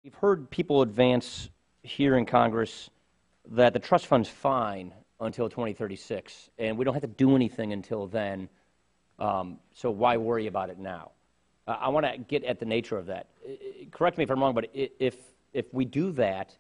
We've heard people advance here in Congress that the trust fund's fine until 2036, and we don't have to do anything until then, so why worry about it now? I want to get at the nature of that. Correct me if I'm wrong, but if we do that,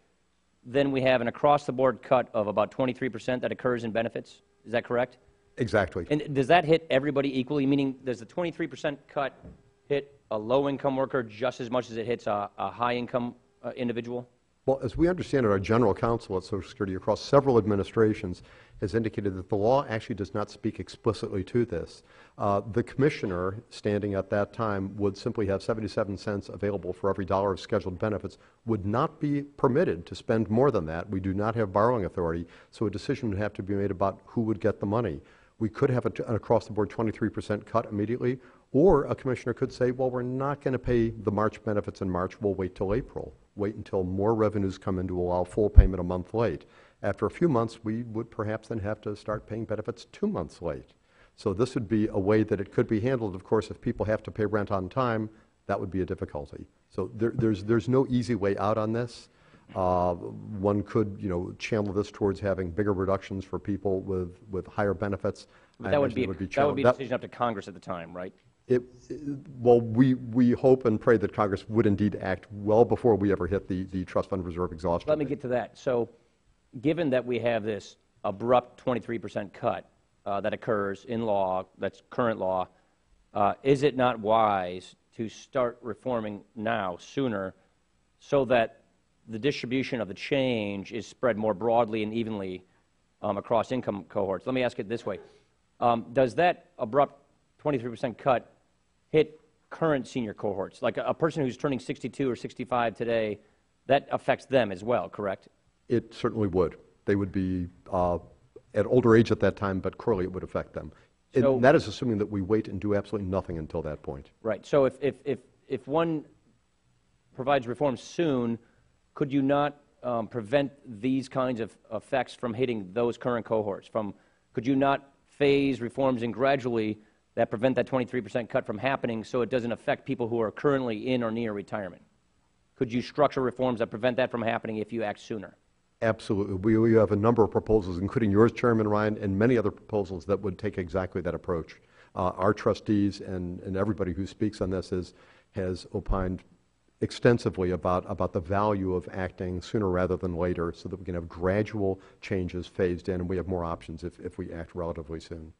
then we have an across-the-board cut of about 23% that occurs in benefits. Is that correct? Exactly. And does that hit everybody equally, meaning does the 23% cut hit a low-income worker just as much as it hits a high-income individual? Well, as we understand it, our general counsel at Social Security across several administrations has indicated that the law actually does not speak explicitly to this. The commissioner, standing at that time, would simply have 77 cents available for every dollar of scheduled benefits, would not be permitted to spend more than that. We do not have borrowing authority, so a decision would have to be made about who would get the money. We could have an across-the-board 23% cut immediately, or a commissioner could say, well, we're not going to pay the March benefits in March, we'll wait till April. Wait until more revenues come in to allow full payment a month late. After a few months, we would perhaps then have to start paying benefits 2 months late. So this would be a way that it could be handled. Of course, if people have to pay rent on time, that would be a difficulty. So there's no easy way out on this. One could, channel this towards having bigger reductions for people with higher benefits. But that would be a decision up to Congress at the time, right? Well, we hope and pray that Congress would indeed act well before we ever hit the trust fund reserve exhaustion. Let me get to that. So given that we have this abrupt 23% cut that occurs in law, that's current law, is it not wise to start reforming now, sooner, so that the distribution of the change is spread more broadly and evenly across income cohorts? Let me ask it this way. Does that abrupt 23% cut hit current senior cohorts? Like a person who's turning 62 or 65 today, that affects them as well, correct? It certainly would. They would be at older age at that time, but clearly it would affect them. So, that is assuming that we wait and do absolutely nothing until that point. Right. So if one provides reforms soon, could you not prevent these kinds of effects from hitting those current cohorts? Could you not phase reforms in gradually that prevent that 23% cut from happening so it doesn't affect people who are currently in or near retirement? Could you structure reforms that prevent that from happening if you act sooner? Absolutely. We have a number of proposals, including yours, Chairman Ryan, and many other proposals that would take exactly that approach. Our trustees and everybody who speaks on this has opined extensively about the value of acting sooner rather than later so that we can have gradual changes phased in and we have more options if we act relatively soon.